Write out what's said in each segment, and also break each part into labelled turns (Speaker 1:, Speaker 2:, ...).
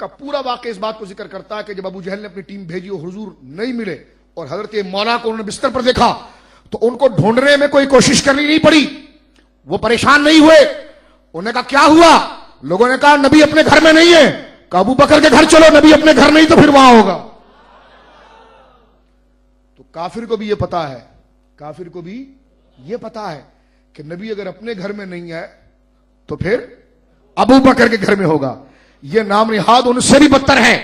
Speaker 1: का पूरा वाक़या इस बात को जिक्र करता है कि जब अबू जहल ने अपनी टीम भेजी और हुजूर नहीं मिले और हजरत मौला को उन्होंने बिस्तर पर देखा तो उनको ढूंढने में कोई कोशिश करनी नहीं पड़ी। वो परेशान नहीं हुए। उन्होंने कहा क्या हुआ? लोगों ने कहा नबी अपने घर में नहीं है। कहा अबू बकर के घर चलो, नबी अपने घर नहीं तो फिर वहां होगा। तो काफिर को भी ये पता है, काफिर को भी ये पता है कि नबी अगर अपने घर में नहीं है तो फिर अबू बकर के घर में होगा। यह नाम निहाद उनसे भी बदतर है।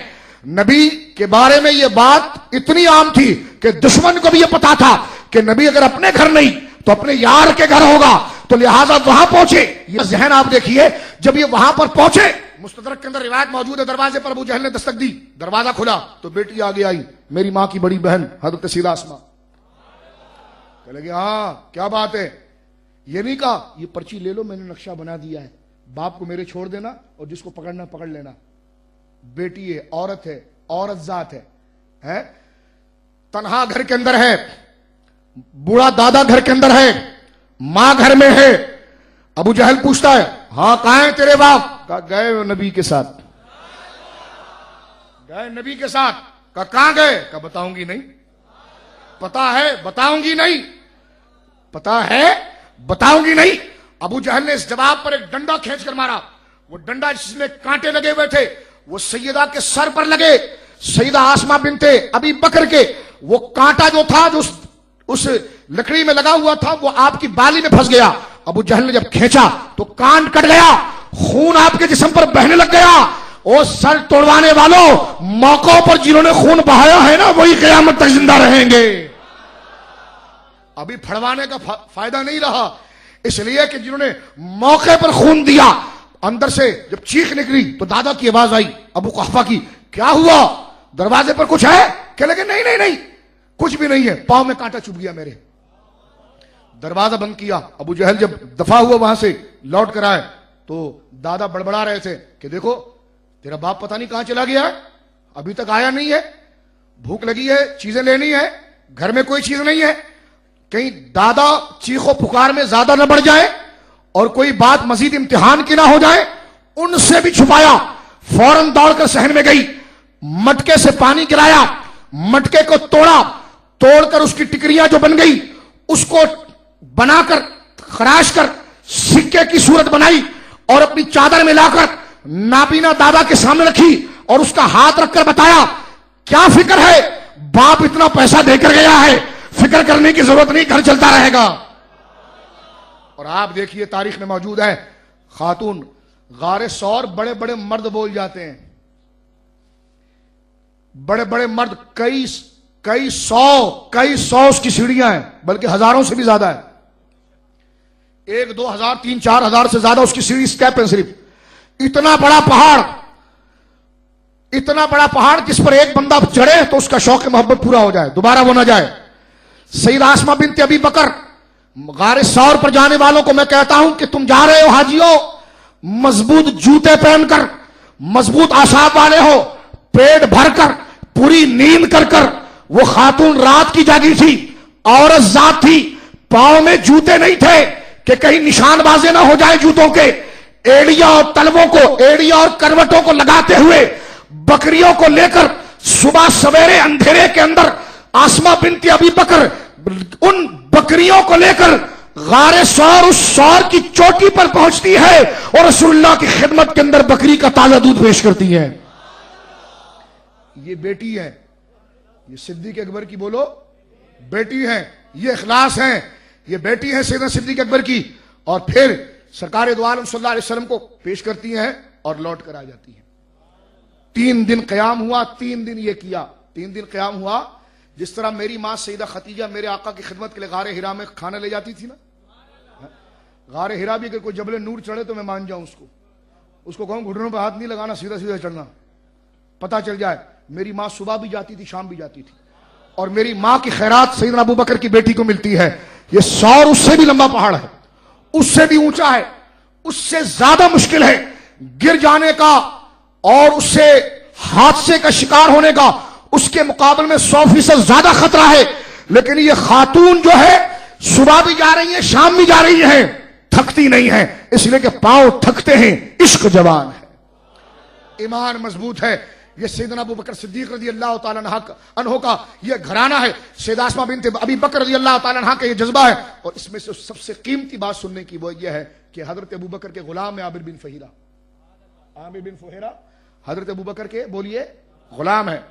Speaker 1: नबी के बारे में यह बात इतनी आम थी कि दुश्मन को भी यह पता था कि नबी अगर अपने घर नहीं तो अपने यार के घर होगा, तो लिहाजा वहां पहुंचे। यह जहन आप देखिए, जब ये वहां पर पहुंचे, मुस्तदरक के अंदर रिवायत मौजूद है, दरवाजे पर अबू जहल ने दस्तक दी, दरवाजा खुला तो बेटी आगे आई, मेरी मां की बड़ी बहन हजरत सीदा आसमा। कह लगे हाँ क्या बात है? ये नहीं कहा ये पर्ची ले लो, मैंने नक्शा बना दिया है, बाप को मेरे छोड़ देना और जिसको पकड़ना पकड़ लेना। बेटी है, औरत है, औरत जात है? तन्हा घर के अंदर है, बूढ़ा दादा घर के अंदर है, मां घर में है। अबू जहल पूछता है हाँ कहां है तेरे बाप? कहा गए नबी के साथ। गए नबी के साथ। कहा कहां गए? कहा बताऊंगी नहीं। पता है बताऊंगी नहीं। पता है बताऊंगी नहीं। अबू जहल ने इस जवाब पर एक डंडा खींचकर मारा। वो डंडा जिसमें कांटे लगे हुए थे वो सैयदा के सर पर लगे, सैयदा आसमा बिनते अबी बकर के। वो कांटा जो था, जो उस लकड़ी में लगा हुआ था, वो आपकी बाली में फंस गया। अबू जहल ने जब खींचा तो कान कट गया, खून आपके जिस्म पर बहने लग गया। ओ सर तोड़वाने वालों, मौकों पर जिन्होंने खून बहाया है ना, वही क़यामत तक जिंदा रहेंगे। अभी फड़वाने का फायदा नहीं रहा, इसलिए कि जिन्होंने मौके पर खून दिया। अंदर से जब चीख निकली तो दादा की आवाज आई, अबू कुहफा की, क्या हुआ? दरवाजे पर कुछ है? कह लगे नहीं नहीं नहीं कुछ भी नहीं है, पांव में कांटा चुभ गया मेरे। दरवाजा बंद किया। अबू जहल जब दफा हुआ वहां से लौट कर आए तो दादा बड़बड़ा रहे थे कि देखो तेरा बाप पता नहीं कहां चला गया है, अभी तक आया नहीं है, भूख लगी है, चीजें लेनी है, घर में कोई चीज नहीं है। कहीं दादा चीखो पुकार में ज्यादा न बढ़ जाए और कोई बात मजीद इम्तिहान की ना हो जाए, उनसे भी छुपाया। फौरन दौड़कर सहन में गई, मटके से पानी गिराया, मटके को तोड़ा, तोड़कर उसकी टिकरियां जो बन गई उसको बनाकर खराश कर सिक्के की सूरत बनाई और अपनी चादर में लाकर नाबीना दादा के सामने रखी और उसका हाथ रखकर बताया क्या फिक्र है, बाप इतना पैसा देकर गया है, फिक्र करने की जरूरत नहीं, घर चलता रहेगा। और आप देखिए तारीख में मौजूद है, खातून गारे सौर बड़े बड़े मर्द बोल जाते हैं, बड़े बड़े मर्द, कई सौ उसकी सीढ़ियां हैं, बल्कि हजारों से भी ज्यादा है। 1, 2 हजार, 3, 4 हजार से ज्यादा उसकी सीढ़ी स्टेप है सिर्फ। इतना बड़ा पहाड़ जिस पर एक बंदा चढ़े तो उसका शौक मोहब्बत पूरा हो जाए, दोबारा वो ना जाए। सैयदा आसमा बिनते अबी बकर, गारे सौर पर जाने वालों को मैं कहता हूं कि तुम जा रहे हो हाजियों, मजबूत जूते पहनकर, मजबूत आसाब वाले हो, पेट भरकर, पूरी नींद कर। वो खातून रात की जागी थी, औरत जात थी, पांव में जूते नहीं थे कि कहीं निशानबाजी ना हो जाए जूतों के। एड़िया और तलवों को, एड़िया और करवटों को लगाते हुए बकरियों को लेकर सुबह सवेरे अंधेरे के अंदर आसमा बिनती अबी बकर उन बकरियों को लेकर गारे सौर, उस सौर की चोटी पर पहुंचती है और रसूलुल्लाह की खिदमत के अंदर बकरी का ताजा दूध पेश करती है। ये बेटी है, ये सिद्दीक अकबर की बोलो बेटी है, ये इखलास है, ये बेटी है सैयदना सिद्दीक अकबर की। और फिर सरकार दो आलम सल्लल्लाहु अलैहि वसल्लम को पेश करती हैं और लौट कर आ जाती हैं। 3 दिन क़याम हुआ, 3 दिन ये किया, 3 दिन क़याम हुआ। जिस तरह मेरी मां सैयदा खतीजा मेरे आका की खिदमत के लिए गारे हिरा में खाना ले जाती थी ना, गारे हिरा भी अगर कोई जबले नूर चढ़े तो मैं मान जाऊं उसको कहूं घुटनों पर हाथ नहीं लगाना, सीधा सीधा चढ़ना, पता चल जाए। मेरी मां सुबह भी जाती थी, शाम भी जाती थी। और मेरी मां की खैरात सैयदना अबू बकर की बेटी को मिलती है। ये सौर उससे भी लंबा पहाड़ है, उससे भी ऊंचा है, उससे ज्यादा मुश्किल है गिर जाने का और उससे हादसे का शिकार होने का, उसके मुकाबले में 100% ज्यादा खतरा है। लेकिन ये खातून जो है सुबह भी जा रही है, शाम भी जा रही है, थकती नहीं है, इसलिए कि पांव थकते हैं, इश्क जवान है। ईमान मजबूत है। ये सैयदना अबू बकर सिद्दीक रज़ी अल्लाह तआला अन्हु का ये घराना है। सैयदा अस्मा बिन्त अबी बकर रज़ी अल्लाह तआला अन्हा का ये जज्बा है। और इसमें से सबसे कीमती बात सुनने की वो ये है कि हजरत अबू बकर के गुलाम है आमिर बिन फहीरा। आमिर बिन फहीरा हजरत अबू बकर के बोलिए गुलाम है।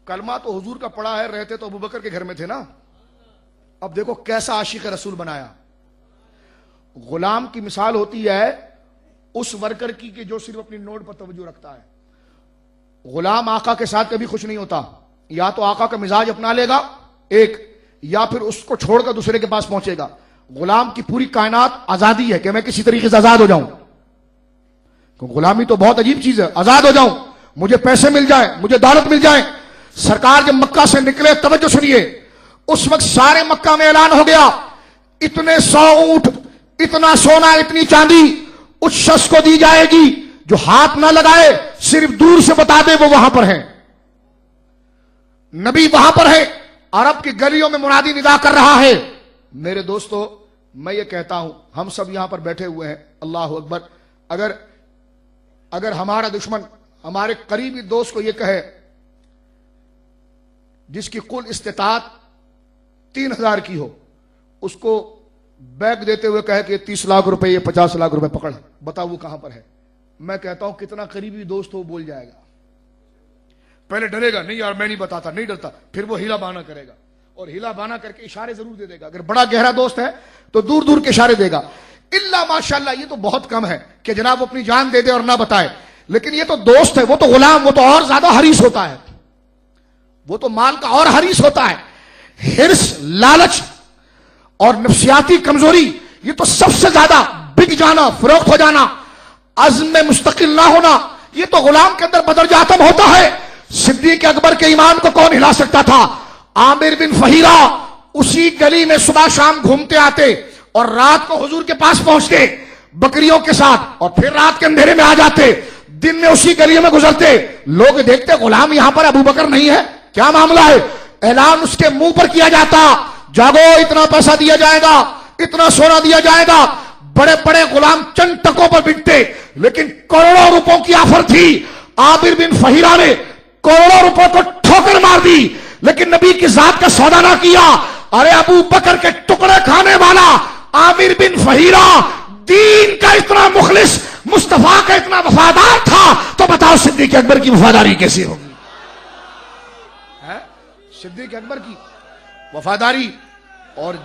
Speaker 1: कलमा तो हुजूर का पड़ा है, रहते तो अबू बकर के घर में थे ना। अब देखो कैसा आशिक रसूल बनाया। गुलाम की मिसाल होती है उस वर्कर की कि जो सिर्फ अपनी नोट पर तवज्जो रखता है। गुलाम आका के साथ कभी खुश नहीं होता, या तो आका का मिजाज अपना लेगा एक, या फिर उसको छोड़कर दूसरे के पास पहुंचेगा। गुलाम की पूरी कायनात आजादी है कि मैं किसी तरीके से आजाद हो जाऊं। तो गुलामी तो बहुत अजीब चीज है, आजाद हो जाऊं, मुझे पैसे मिल जाए, मुझे दौलत मिल जाए। सरकार जब मक्का से निकले, तवज्जो सुनिए, उस वक्त सारे मक्का में ऐलान हो गया इतने 100 ऊंट, इतना सोना, इतनी चांदी उस शख्स को दी जाएगी जो हाथ ना लगाए, सिर्फ दूर से बता दे वो वहां पर है। नबी वहां पर है, अरब की गलियों में मुनादी निदा कर रहा है। मेरे दोस्तों, मैं ये कहता हूं, हम सब यहां पर बैठे हुए हैं, अल्लाह अकबर, अगर हमारा दुश्मन हमारे करीबी दोस्त को यह कहे जिसकी कुल इस्तिताअत 3000 की हो, उसको बैग देते हुए कहे कि 30 लाख रुपए, ये 50 लाख रुपए पकड़, बताओ वो कहां पर है। मैं कहता हूं कितना करीबी दोस्त हो बोल जाएगा। पहले डरेगा, नहीं यार मैं नहीं बताता, नहीं डरता, फिर वो हीला बहाना करेगा, और हीला बहाना करके इशारे जरूर दे देगा। अगर बड़ा गहरा दोस्त है तो दूर दूर के इशारे देगा। इल्ला माशाल्लाह ये तो बहुत कम है कि जनाब अपनी जान दे दे और ना बताए। लेकिन ये तो दोस्त है, वो तो गुलाम, वो तो और ज्यादा हरीस होता है, वो तो माल का और हरीस होता है। हिर्स, लालच और नफ्सियाती कमजोरी, ये तो सबसे ज्यादा बिक जाना, फरोख्त हो जाना, अज़्म मुस्तकिल ना होना, ये तो गुलाम के अंदर बदरजातम होता है। सिद्दीक अकबर के ईमान को कौन हिला सकता था। आमिर बिन फहीरा उसी गली में सुबह शाम घूमते आते और रात को हुजूर के पास पहुंचते बकरियों के साथ, और फिर रात के अंधेरे में आ जाते, दिन में उसी गलियों में गुजरते। लोग देखते गुलाम यहां पर अबू बकर नहीं है, क्या मामला है। ऐलान उसके मुंह पर किया जाता, जागो इतना पैसा दिया जाएगा, इतना सोना दिया जाएगा। बड़े बड़े गुलाम चंद टकों पर बिकते, लेकिन करोड़ों रुपयों की ऑफर थी। आमिर बिन फहीरा ने करोड़ों रुपयों को ठोकर मार दी, लेकिन नबी की जात का सौदा ना किया। अरे अबू बकर के टुकड़े खाने वाला आमिर बिन फहीरा दीन का इतना मुखलिस, मुस्तफा का इतना वफादार था, तो बताओ सिद्दीक अकबर की वफादारी कैसी होगी। सिद्दीक अकबर की वफादारी और